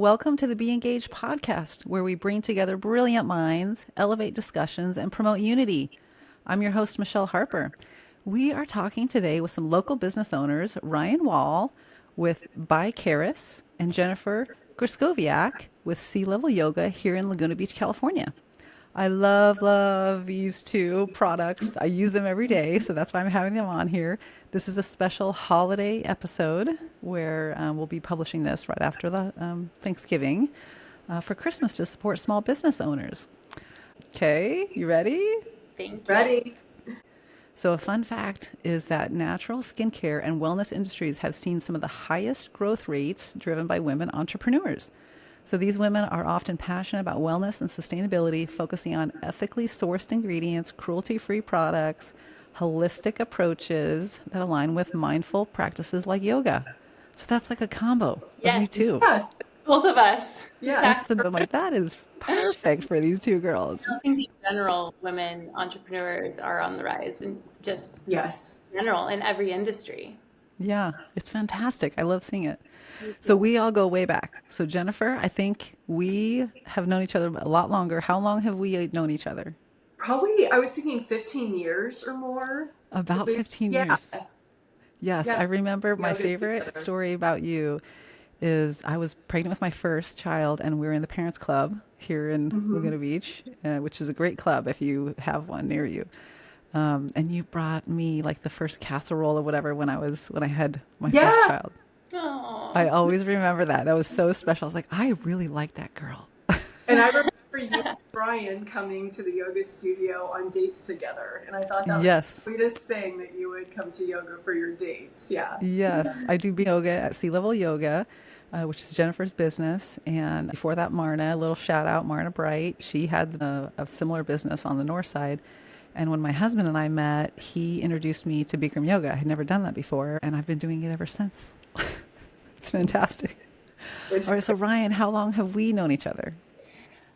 Welcome to the BeEngaged podcast, where we bring together brilliant minds, elevate discussions, and promote unity. I'm your host, Michelle Harper. We are talking today with some local business owners, Ryan Wall with By Karisse and Jennifer Grzeskowiak with Sea Level Yoga here in Laguna Beach, California. I love these two products. I use them every day, so that's why I'm having them on here. This is a special holiday episode where we'll be publishing this right after the Thanksgiving for Christmas to support small business owners. Okay, you ready? Thank you. Ready. So a fun fact is that natural skincare and wellness industries have seen some of the highest growth rates driven by women entrepreneurs. So these women are often passionate about wellness and sustainability, focusing on ethically sourced ingredients, cruelty-free products, holistic approaches that align with mindful practices like yoga. So that's like a combo of Yes. you two. Yeah. Both of us. Yeah. That's I'm like, that is perfect for these two girls. I think in general, women entrepreneurs are on the rise, and just Yes. general in every industry. Yeah, it's fantastic. I love seeing it. So we all go way back. So Jennifer, I think we have known each other a lot longer. How long have we known each other? Probably, I was thinking 15 years or more. About 15 Yeah. years. Yes, Yeah. I remember my Yoga favorite together. story about you is I was pregnant with my first child, and we were in the Parents Club here in Laguna Beach, which is a great club if you have one near you. And you brought me like the first casserole or whatever when I had my first Yeah. child. Oh, I always remember that. That was so special. I was like, I really like that girl. And I remember you and Brian coming to the yoga studio on dates together. And I thought that was Yes. the sweetest thing that you would come to yoga for your dates. Yeah. Yes, I do yoga at Sea Level Yoga, which is Jennifer's business. And before that, Marna, a little shout out, Marna Bright. She had a similar business on the north side. And when my husband and I met, he introduced me to Bikram Yoga. I had never done that before, and I've been doing it ever since. It's fantastic. It's All right, so Ryan, how long have we known each other?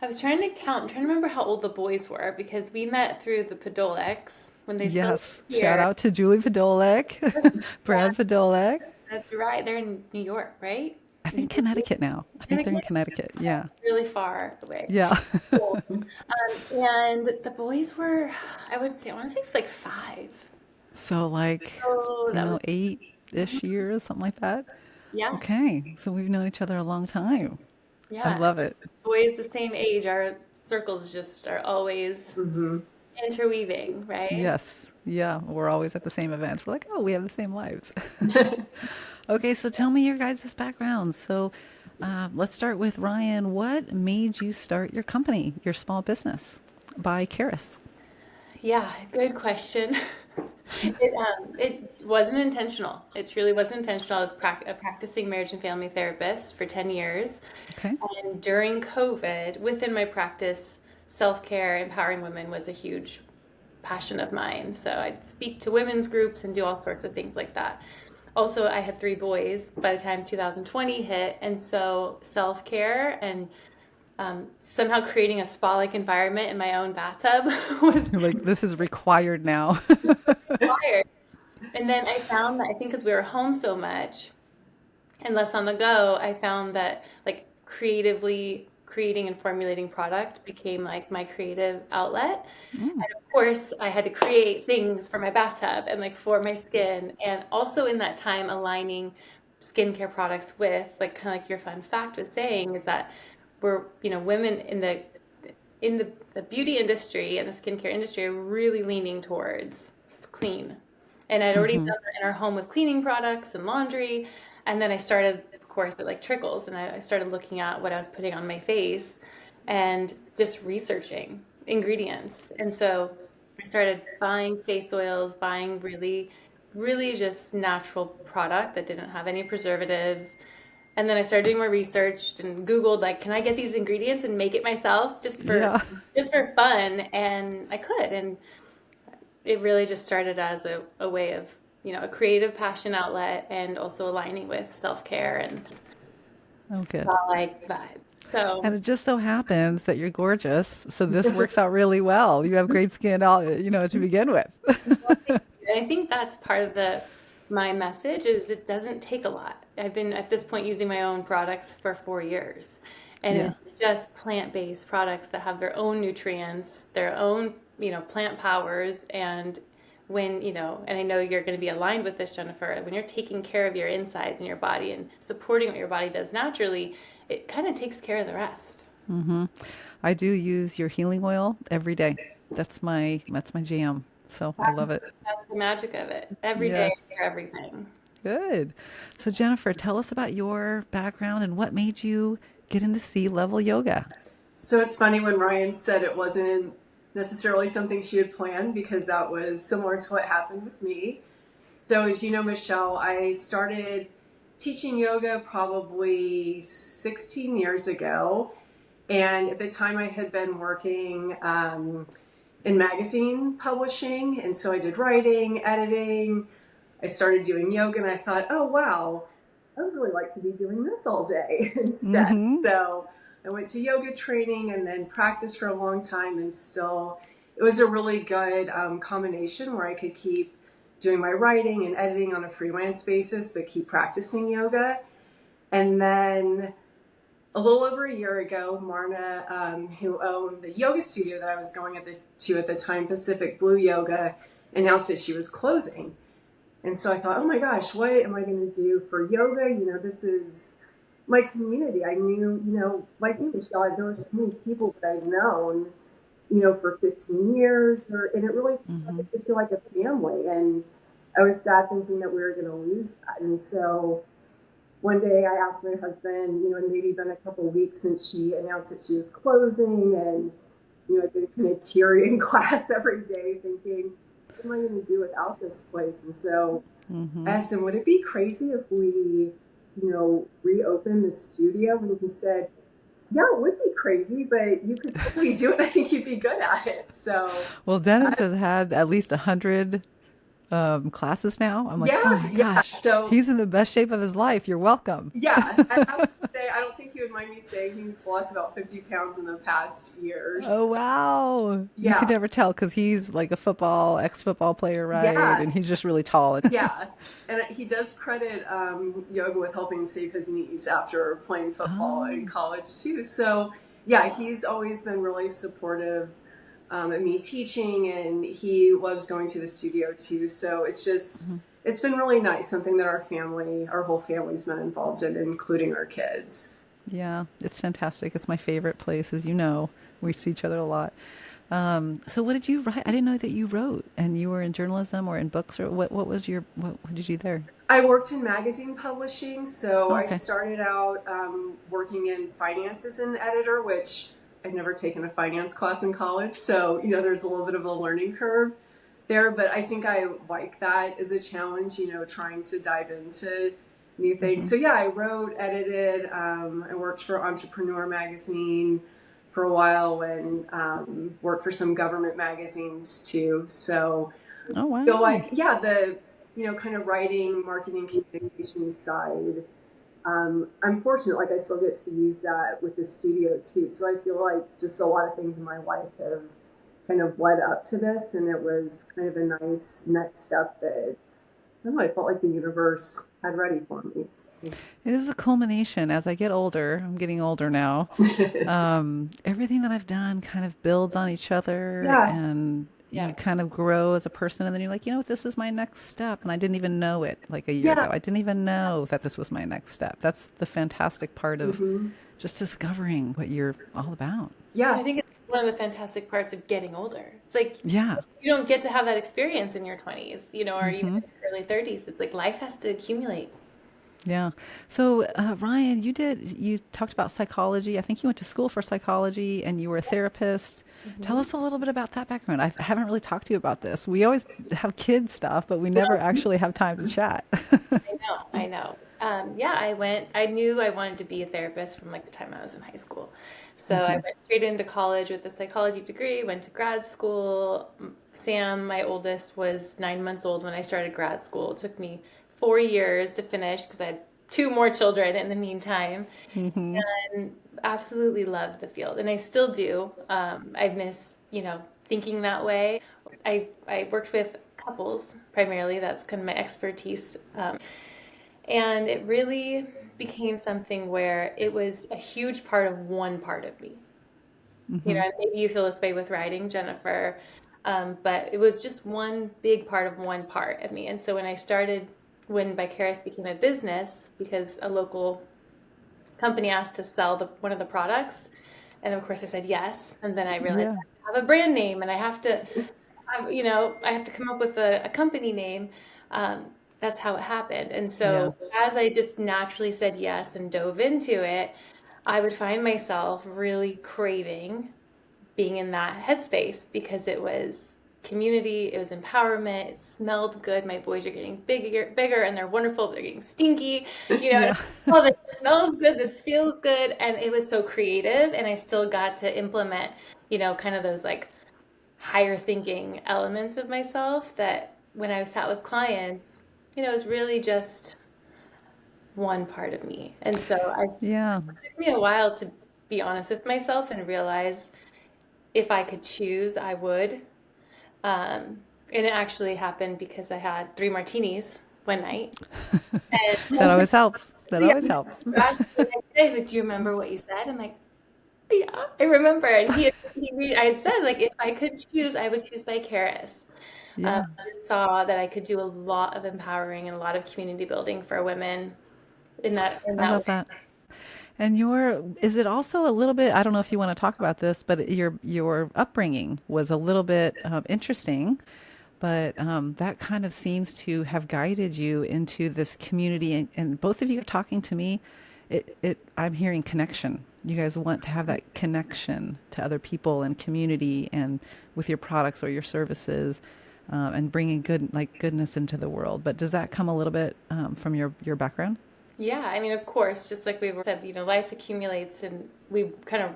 I was trying to count. I'm trying to remember how old the boys were because we met through the Podoleks when they still Yes, lived shout here. out to Julie Podolek, Brad Podolek. That's right. They're in New York, right? I think Connecticut now. I think they're in Connecticut. Yeah. Really far away. Yeah. Cool. And the boys were, I want to say like 5. So like, Oh, that was 8-ish years, something like that. yeah, Okay. So we've known each other a long time. I yeah. love it. Boys the same age, our circles just are always Mhm. interweaving, right? Yes. Yeah. We're always at the same events. We're like, oh, we have the same lives. Okay. So tell me your guys' backgrounds. So let's start with Ryan. What made you start your company, your small business, By Karisse? Yeah, good question. It wasn't intentional. It truly wasn't intentional. I was a practicing marriage and family therapist for 10 years. Okay. And during COVID, within my practice, self-care, empowering women was a huge passion of mine. So I'd speak to women's groups and do all sorts of things like that. Also, I had 3 boys by the time 2020 hit. And so self-care and somehow creating a spa-like environment in my own bathtub was You're like, this is required now. required. And then I found that I think because we were home so much and less on the go, I found that like creatively creating and formulating product became like my creative outlet. And of course, I had to create things for my bathtub and like for my skin. And also in that time, aligning skincare products with like kind of like your fun fact was saying is that we're, women in the beauty industry and the skincare industry are really leaning towards clean. And I'd already done that in our home with cleaning products and laundry. And then I started, of course, it like trickles. And I started looking at what I was putting on my face and just researching ingredients. And so I started buying face oils, buying really, really just natural product that didn't have any preservatives. And then I started doing more research and Googled, like, can I get these ingredients and make it myself just for Yeah. fun? And I could. And it really just started as a way of, a creative passion outlet and also aligning with self-care and Oh, good. spa-like vibes. So And it just so happens that you're gorgeous. So this works out really well. You have great skin, all to begin with. I think that's part of the my message is it doesn't take a lot. I've been at this point using my own products for 4 years, and Yeah. it's just plant-based products that have their own nutrients, their own, plant powers. And when, and I know you're going to be aligned with this, Jennifer, when you're taking care of your insides and your body and supporting what your body does naturally, it kind of takes care of the rest. I do use your healing oil every day. That's my jam. So I love it. That's the magic of it. Every day, Yes. I share everything. Good. So Jennifer, tell us about your background and what made you get into sea-level yoga. So it's funny when Ryan said it wasn't necessarily something she had planned because that was similar to what happened with me. So as you know, Michelle, I started teaching yoga probably 16 years ago. And at the time I had been working in magazine publishing. And so I did writing, editing. I started doing yoga and I thought, oh, wow, I would really like to be doing this all day instead. Mm-hmm. So I went to yoga training and then practiced for a long time, and still it was a really good combination where I could keep doing my writing and editing on a freelance basis, but keep practicing yoga. And then a little over a year ago, Marna, who owned the yoga studio that I was going to at the time, Pacific Blue Yoga, announced that she was closing. And so I thought, oh my gosh, what am I going to do for yoga? This is my community. I knew, like you, Michelle, there were so many people that I'd known, for 15 years, and it really started to feel like a family. And I was sad thinking that we were going to lose that. And so one day I asked my husband, it maybe been a couple of weeks since she announced that she was closing, and, I've been kind of teary in class every day thinking, what am I going to do without this place? And so I asked him, would it be crazy if we, reopen the studio? And he said, yeah, it would be crazy, but you could totally do it. I think you'd be good at it. So, Well, Dennis has had at least 100 classes now. I'm like, oh yeah, my yeah. gosh, So, he's in the best shape of his life. You're welcome. yeah, I would say, I don't think he would mind me saying he's lost about 50 pounds in the past years. Oh, wow. You could Yeah, never tell because he's like a ex-football player, right? yeah, And he's just really tall. yeah. And he does credit yoga with helping save his knees after playing football in Oh, college too. So, yeah, he's always been really supportive of me teaching, and he loves going to the studio too. So it's been really nice, something that our whole family's been involved in, including our kids. yeah. It's fantastic. It's my favorite place, as you know. We see each other a lot. So what did you write? I didn't know that you wrote and you were in journalism or in books or what did you do there? I worked in magazine publishing, so Oh, I okay. started out working in finance as an editor, which I'd never taken a finance class in college, so there's a little bit of a learning curve there. But I think I like that as a challenge, trying to dive into new things. Hmm. So yeah, I wrote, edited. I worked for Entrepreneur magazine for a while, and worked for some government magazines too. So Oh, feel wow. like, yeah, the kind of writing, marketing, communications side. I'm fortunate, like I still get to use that with the studio too. So I feel like just a lot of things in my life have kind of led up to this, and it was kind of a nice next step that I don't know, I felt like the universe had ready for me. So, It is a culmination as I get older. I'm getting older now. Everything that I've done kind of builds on each other yeah, and Yeah. you kind of grow as a person. And then you're like, you know what, this is my next step. And I didn't even know it like a year yeah, ago. I didn't even know that this was my next step. That's the fantastic part of hmm just discovering what you're all about. And I yeah, think it's one of the fantastic parts of getting older. It's like Yeah. you don't get to have that experience in your 20s, or even Hmm. in your early 30s. It's like life has to accumulate. Yeah. So, Ryan, you talked about psychology. I think you went to school for psychology and you were a therapist. Tell Hmm. us a little bit about that background. I haven't really talked to you about this. We always have kids stuff, but we never actually have time to chat. I know, I know. Yeah, I knew I wanted to be a therapist from like the time I was in high school. So I went straight into college with a psychology degree, went to grad school. Sam, my oldest, was 9 months old when I started grad school. It took me 4 years to finish because I had two more children in the meantime. Hmm. And absolutely loved the field, and I still do. I miss, thinking that way. I worked with couples primarily. That's kind of my expertise. And it really became something where it was a huge part of one part of me. Mm-hmm. Maybe you feel this way with writing, Jennifer, but it was just one big part of one part of me. And so when Vicaris became a business, because a local company asked to sell one of the products, and of course I said yes. And then I realized Yeah. I have a brand name, and I have to, I have to come up with a company name. Um, that's how it happened. And Yeah. so as I just naturally said yes and dove into it, I would find myself really craving being in that headspace because it was community, it was empowerment, it smelled good. My boys are getting bigger, and they're wonderful. They're getting stinky, and Yeah. oh, this smells good, this feels good, and it was so creative. And I still got to implement, kind of those like higher thinking elements of myself that when I sat with clients, it was really just one part of me. And so Yeah. it took me a while to be honest with myself and realize if I could choose, I would. And it actually happened because I had 3 martinis one night. And That always helps. That yeah, always helps. he's like, "Do you remember what you said?" I'm like, "Yeah, I remember." And I had said like, if I could choose, I would choose Vicaris. Yeah. I just saw that I could do a lot of empowering and a lot of community building for women in I that love way. that. And is it also a little bit, I don't know if you want to talk about this, but your upbringing was a little bit interesting, but that kind of seems to have guided you into this community. And both of you are talking to me, I'm hearing connection. You guys want to have that connection to other people and community and with your products or your services, and bringing goodness into the world. But does that come a little bit from your background? Yeah, I mean, of course, just like we were said, life accumulates and we kind of,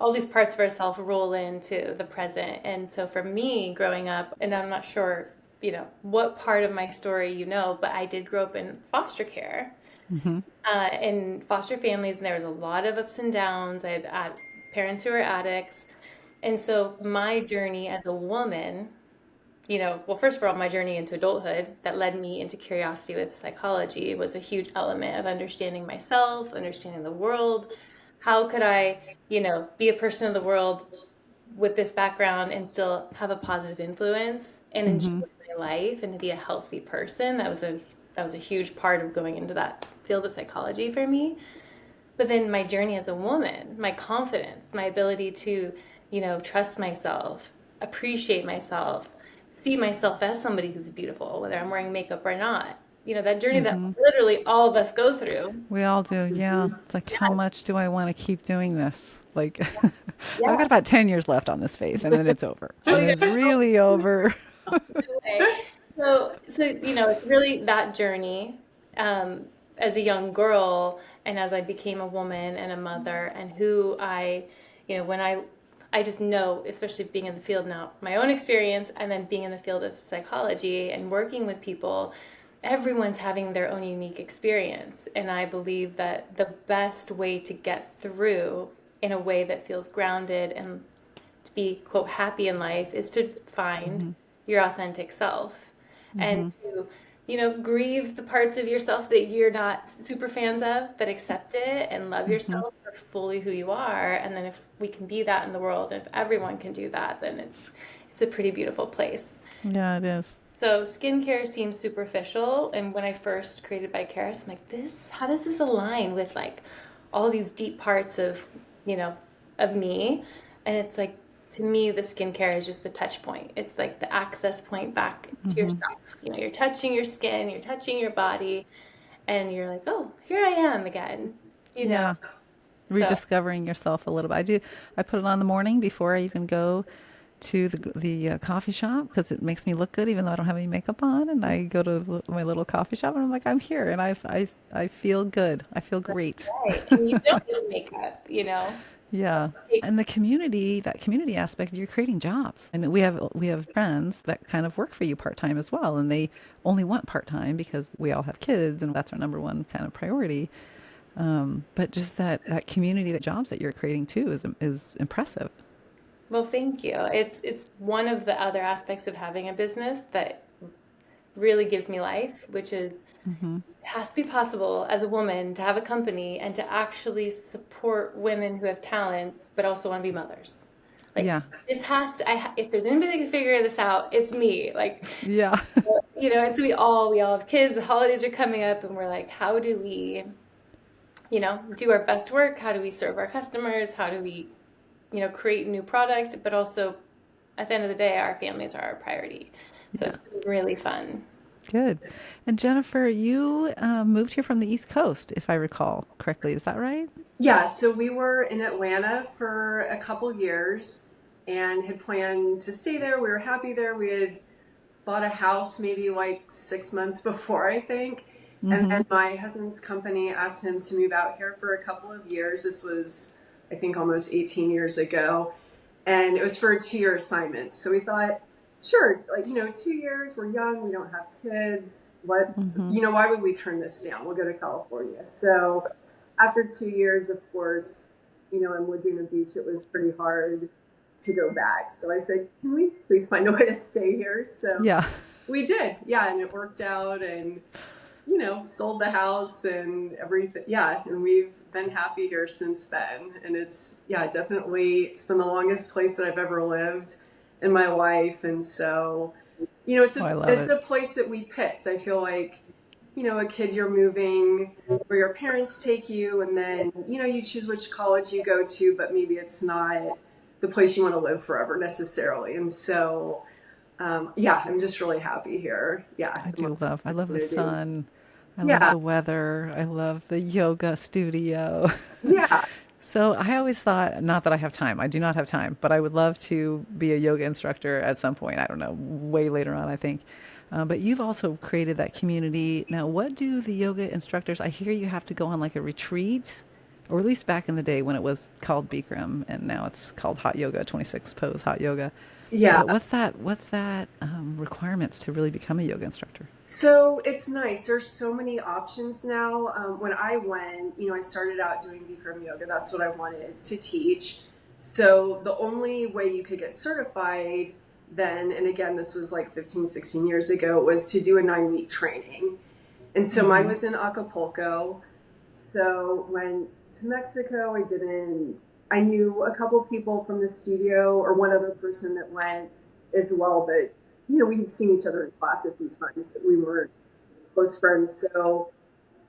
all these parts of ourselves roll into the present. And so for me growing up, and I'm not sure, what part of my story but I did grow up in foster care, Mm-hmm. in foster families, and there was a lot of ups and downs. I had parents who were addicts. And so my journey as a woman, well, first of all, my journey into adulthood that led me into curiosity with psychology was a huge element of understanding myself, understanding the world. How could I, be a person of the world with this background and still have a positive influence and enjoy Mm-hmm. my life and to be a healthy person? That was a huge part of going into that field of psychology for me. But then my journey as a woman, my confidence, my ability to, trust myself, appreciate myself, see myself as somebody who's beautiful, whether I'm wearing makeup or not. That journey that Mm-hmm. literally all of us go through. We all do, yeah. Mhm. It's like, Yeah, how much do I want to keep doing this? Like, I've yeah. got about 10 years left on this phase, and then it's over. Oh, And you it's guys are really over. okay. So it's really that journey as a young girl, and as I became a woman and a mother, and who when I just know, especially being in the field now, my own experience, and then being in the field of psychology and working with people, everyone's having their own unique experience, and I believe that the best way to get through in a way that feels grounded and to be quote happy in life is to find Mm-hmm. your authentic self and Mm-hmm. to grieve the parts of yourself that you're not super fans of, but accept it and love Mm-hmm. yourself for fully who you are. And then if we can be that in the world, if everyone can do that, then it's a pretty beautiful place. Yeah, it is. So skincare seems superficial, and when I first created by Karis, I'm like, how does this align with like all these deep parts of, you know, of me? And it's like, to me, the skincare is just the touch point. It's like the access point back to Mm-hmm. yourself. You're touching your skin, you're touching your body, and you're like, oh, here I am again. You know, Yeah. so Rediscovering yourself a little bit. I put it on the morning before I even go to the coffee shop because it makes me look good even though I don't have any makeup on. And I go to my little coffee shop and I'm like, I'm here and I feel good. I feel that's great. right. And you don't need makeup. Yeah. Take, And the community, that community aspect, you're creating jobs. And we have friends that kind of work for you part-time as well. And they only want part-time because we all have kids and that's our number one kind of priority. But just that community, the jobs that you're creating too is impressive. Well, thank you. It's one of the other aspects of having a business that really gives me life, which is Mm-hmm. it has to be possible as a woman to have a company and to actually support women who have talents, but also want to be mothers. Like Yeah. this has to, if there's anybody that can figure this out, it's me. Like, Yeah. and so we all have kids, the holidays are coming up and we're like, how do we, do our best work? How do we serve our customers? How do we, create new product, but also at the end of the day, our families are our priority. So Yeah. it's been really fun. Good. And Jennifer, you moved here from the East Coast, if I recall correctly. Is that right? Yeah, so we were in Atlanta for a couple years and had planned to stay there. We were happy there. We had bought a house maybe like 6 months before, I think. And Mm-hmm. then my husband's company asked him to move out here for a couple of years. This was, I think, almost 18 years ago. And it was for a 2 year assignment. So we thought, sure, 2 years, we're young, we don't have kids. Mm-hmm. Why would we turn this down? We'll go to California. So after 2 years, of course, in Laguna Beach, it was pretty hard to go back. So I said, can we please find a way to stay here? So Yeah. we did. Yeah. And it worked out and, sold the house and everything. Yeah. And we've been happy here since then. And definitely, it's been the longest place that I've ever lived in my life. And so, Oh, I love it's it. a place that we picked. I feel like, a kid, you're moving where your parents take you and then, you choose which college you go to, but maybe it's not the place you want to live forever necessarily. And so, I'm just really happy here. Yeah. I love the Community. sun. I love Yeah. the weather. I love the yoga studio. Yeah. So I always thought, not that I have time, I do not have time, but I would love to be a yoga instructor at some point. I don't know, way later on, I think. But you've also created that community. Now, what do the yoga instructors, I hear you have to go on like a retreat, or at least back in the day when it was called Bikram and now it's called hot yoga, 26 pose hot yoga. Yeah. But what's that requirements to really become a yoga instructor? So it's nice. There's so many options now. When I went, I started out doing Bikram yoga. That's what I wanted to teach. So the only way you could get certified then, and again, this was like 15, 16 years ago, was to do a 9-week training. And so mine Mm-hmm. was in Acapulco. So went to Mexico. I knew a couple people from the studio or one other person that went as well, but we had seen each other in class a few times, but we weren't close friends. So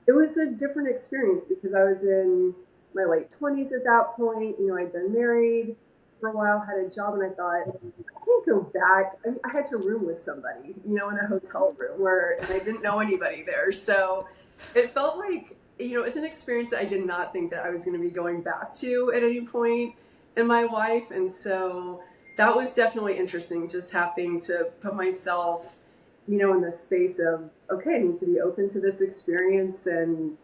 it was a different experience because I was in my late 20s at that point. I'd been married for a while, had a job, and I thought, I can't go back. I mean, I had to room with somebody, in a hotel room and I didn't know anybody there. So it felt like, it's an experience that I did not think that I was going to be going back to at any point in my life. And so that was definitely interesting, just having to put myself, in the space of, okay, I need to be open to this experience and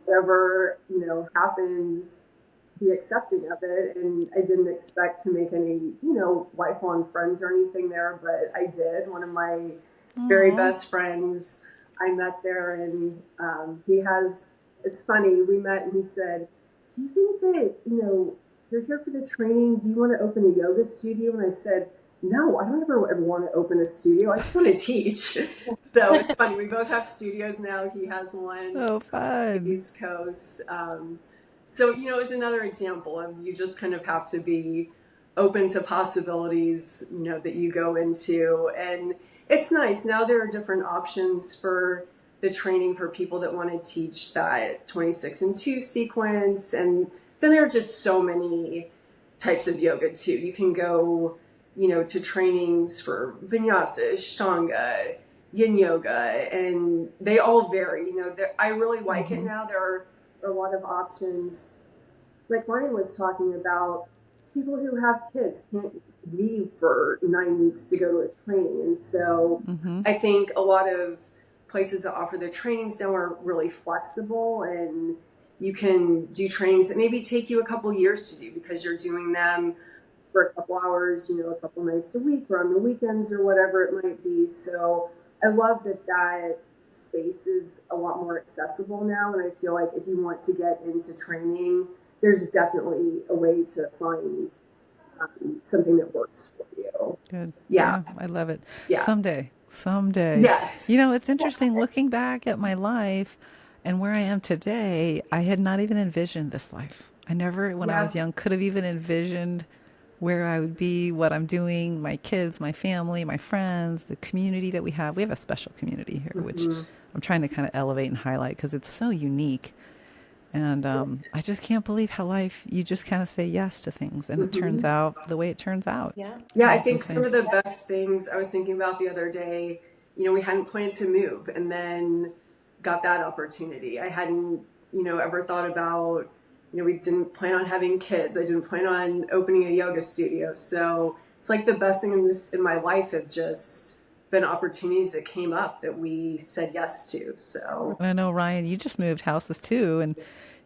whatever, happens, be accepting of it. And I didn't expect to make any, lifelong friends or anything there, but I did. One of my very Aw. best friends I met there, and it's funny, we met and he said, do you think that, you're here for the training, do you want to open a yoga studio? And I said, no, I don't ever want to open a studio. I just want to teach. So it's funny. We both have studios now. He has one Oh, on the fun. East Coast. So, it's another example of you just kind of have to be open to possibilities, that you go into. And it's nice. Now there are different options for the training for people that want to teach that 26 and 2 sequence. And then there are just so many types of yoga too. You can go, to trainings for vinyasa, ashtanga, yin yoga, and they all vary. I really like it Mm-hmm. now. There are a lot of options. Like Ryan was talking about, people who have kids can't leave for 9 weeks to go to a training. And so Mm-hmm. I think a lot of places that offer the trainings now are really flexible, and you can do trainings that maybe take you a couple years to do because you're doing them for a couple hours, a couple nights a week or on the weekends or whatever it might be. So I love that space is a lot more accessible now. And I feel like if you want to get into training, there's definitely a way to find something that works for you. Good. Yeah. Yeah, I love it. Yeah. Someday. Yes. You know, it's interesting looking back at my life and where I am today. I had not even envisioned this life. I never, when I Yeah. was young, could have even envisioned where I would be, what I'm doing, my kids, my family, my friends, the community that we have. We have a special community here, which Hmm. I'm trying to kind of elevate and highlight because it's so unique. And I just can't believe how life, you just kind of say yes to things and it turns Hmm. out the way it turns out. Yeah. Yeah, I It's think some insane. of the best things I was thinking about the other day, we hadn't planned to move and then got that opportunity. I hadn't, ever thought about, we didn't plan on having kids. I didn't plan on opening a yoga studio. So it's like the best thing in my life have just been opportunities that came up that we said yes to. So And I know Ryan, you just moved houses too, and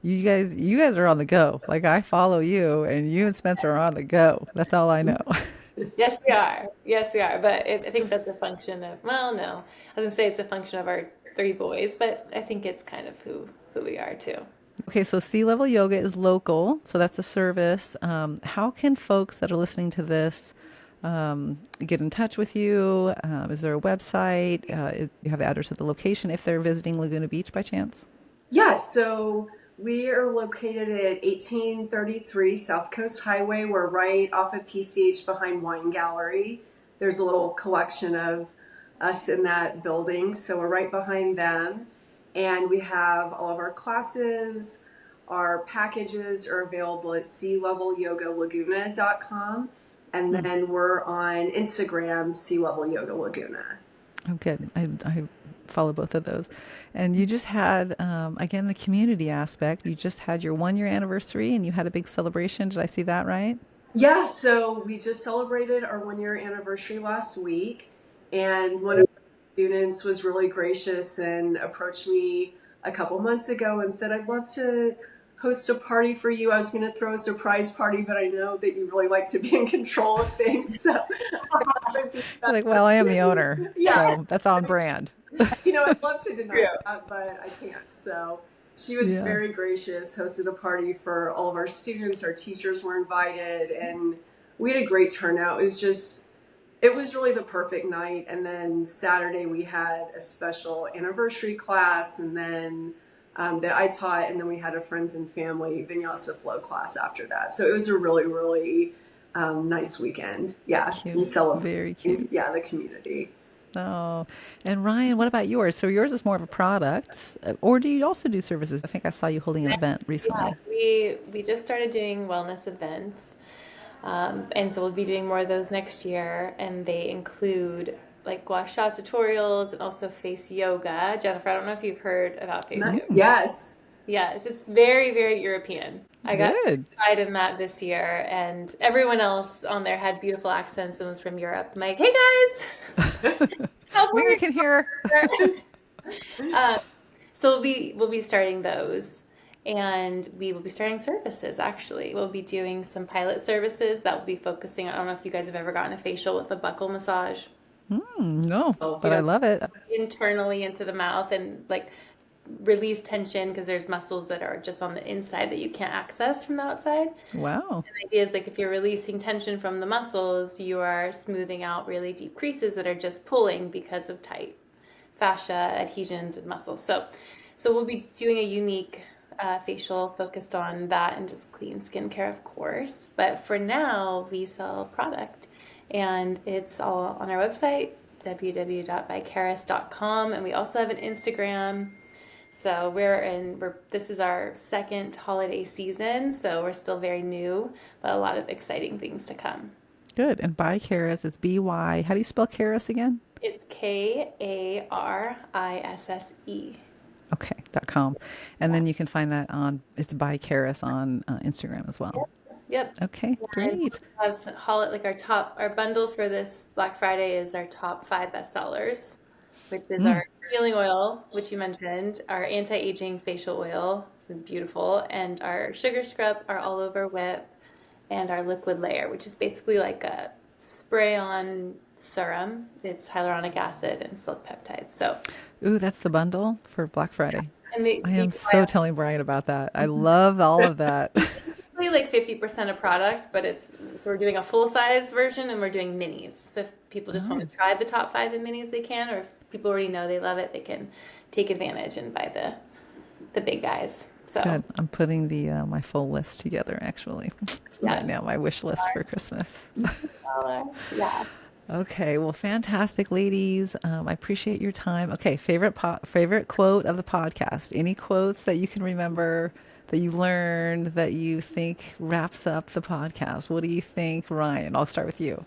you guys are on the go. Like I follow you, and you and Spencer are on the go. That's all I know. Yes, we are. Yes, we are. But I think that's a function of, well, no. I was gonna say it's a function of our three boys, but I think it's kind of who we are too. Okay, so Sea Level Yoga is local, so that's a service. How can folks that are listening to this get in touch with you? Is there a website? You have the address of the location if they're visiting Laguna Beach by chance? yeah, so we are located at 1833 South Coast Highway. We're right off of PCH behind Wine Gallery. There's a little collection of us in that building, so we're right behind them. And we have all of our classes. Our packages are available at sealevelyogalaguna.com. And Hmm. then we're on Instagram, Sea Level Yoga Laguna. Oh, good. I follow both of those. And you just had, again, the community aspect. You just had your 1 year anniversary and you had a big celebration. Did I see that right? Yeah, so we just celebrated our 1 year anniversary last week, and one of the students was really gracious and approached me a couple months ago and said, I'd love to host a party for you. I was going to throw a surprise party, but I know that you really like to be in control of things. So I thought I'd be You're that. like, well, I am the owner. Yeah, So that's on brand. I'd love to deny Yeah. that, but I can't. So she was Yeah. very gracious, hosted a party for all of our students. Our teachers were invited, and we had a great turnout. It was really the perfect night. And then Saturday we had a special anniversary class, and then that I taught, and then we had a friends and family Vinyasa flow class after that. So it was a really, really nice weekend. Yeah, and Cute. Very celebrating, cute. yeah, the community. Oh, and Ryan, what about yours? So yours is more of a product, or do you also do services? I think I saw you holding an event Yeah, recently. we just started doing wellness events, and so we'll be doing more of those next year. And they include like gua sha tutorials and also face yoga. Jennifer, I don't know if you've heard about face yoga. Mm, Yes. Yes, it's very, very European. I got good. certified in that this year, and everyone else on there had beautiful accents and was from Europe. I'm like, hey guys, California. American here. Uh, so we'll be starting those, and we will be starting services. Actually, we'll be doing some pilot services that will be focusing on. I don't know if you guys have ever gotten a facial with a buccal massage No, Oh, but I love it. internally into the mouth and like release tension because there's muscles that are just on the inside that you can't access from the outside. Wow. The idea is like if you're releasing tension from the muscles, you are smoothing out really deep creases that are just pulling because of tight fascia adhesions and muscles. So we'll be doing a unique facial focused on that and just clean skincare, of course. But for now, we sell product, and it's all on our website, www.bykarisse.com, and we also have an Instagram. So this is our second holiday season, so we're still very new, but a lot of exciting things to come. Good. And by Karis, it's B-Y. How do you spell Karis again? It's Karisse. Okay, .com. And then you can find that on, it's by Karis on Instagram as well. Yep. Okay, And great. that's like our bundle for this Black Friday is our top 5 bestsellers, which is Mm. our healing oil, which you mentioned, our anti-aging facial oil, it's beautiful, and our sugar scrub, our all over whip, and our liquid layer, which is basically like a spray-on serum. It's hyaluronic acid and silk peptides. So, Ooh, that's the bundle for Black Friday. and I the am so telling Brian about that. I love all of that. like 50% of product, but we're doing a full size version and we're doing minis. So people just want to try the top 5 of minis, they can, or if people already know they love it, they can take advantage and buy the big guys. So Good. I'm putting the my full list together actually right now, my wish list for Christmas. yeah. Okay, well, fantastic, ladies. I appreciate your time. Okay, favorite quote of the podcast. Any quotes that you can remember that you learned that you think wraps up the podcast? What do you think, Ryan? I'll start with you.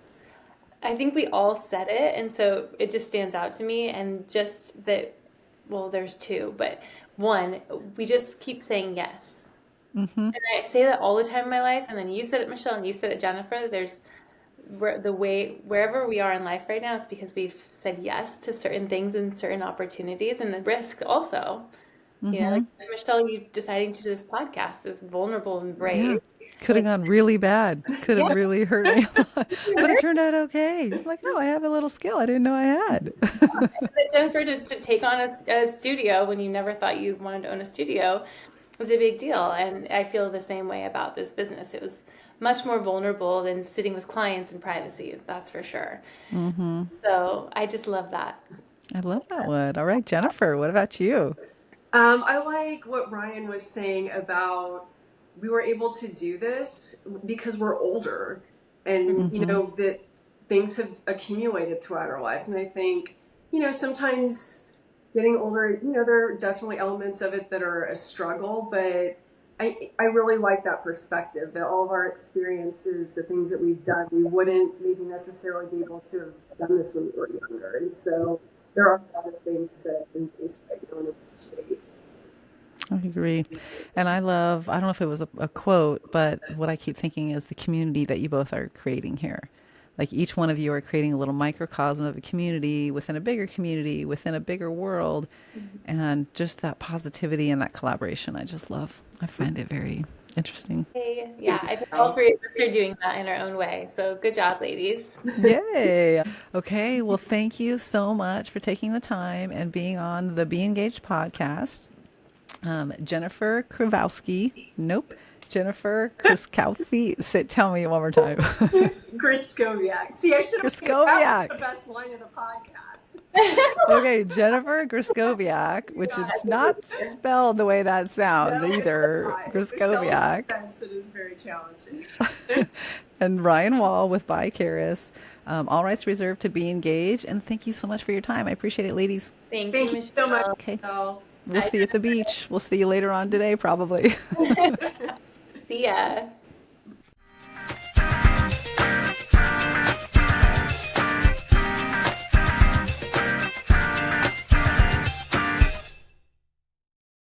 I think we all said it, and so it just stands out to me. And just that, well, there's 2, but one, we just keep saying yes. And I say that all the time in my life. And then you said it, Michelle, and you said it, Jennifer. Wherever we are in life right now, it's because we've said yes to certain things and certain opportunities, and the risk also. Like Michelle, you deciding to do this podcast is vulnerable and brave. Could have gone really bad. Could have really hurt me a lot. But it turned out okay. I'm like, oh, I have a little skill I didn't know I had. And then Jennifer, to take on a studio when you never thought you wanted to own a studio was a big deal. And I feel the same way about this business. It was much more vulnerable than sitting with clients in privacy. That's for sure. So I just love that. I love that one. All right, Jennifer, what about you? I like what Ryan was saying about we were able to do this because we're older and, that things have accumulated throughout our lives. And I think, sometimes getting older, there are definitely elements of it that are a struggle, but I really like that perspective that all of our experiences, the things that we've done, we wouldn't maybe necessarily be able to have done this when we were younger. And so there are a lot of things to embrace right now and appreciate. I agree. And I don't know if it was a quote, but what I keep thinking is the community that you both are creating here. Like each one of you are creating a little microcosm of a community within a bigger community, within a bigger world. And just that positivity and that collaboration, I just love. I find it very interesting. Yeah, I think all 3 of us are doing that in our own way. So good job, ladies. Yay. Okay. Well, thank you so much for taking the time and being on the Be Engaged podcast. Jennifer Krivowski. Nope. Jennifer Grzeskowiak. Tell me it one more time. Grzeskowiak. See, I should have said Grzeskowiak. that was the best line of the podcast. Okay, Jennifer Grzeskowiak, which is not spelled the way that sounds either. Grzeskowiak. It is very challenging. And Ryan Wall with By Karisse. All rights reserved to Be Engaged. And thank you so much for your time. I appreciate it, ladies. Thank you you so much. Okay. We'll see you at the beach. We'll see you later on today, probably. See ya.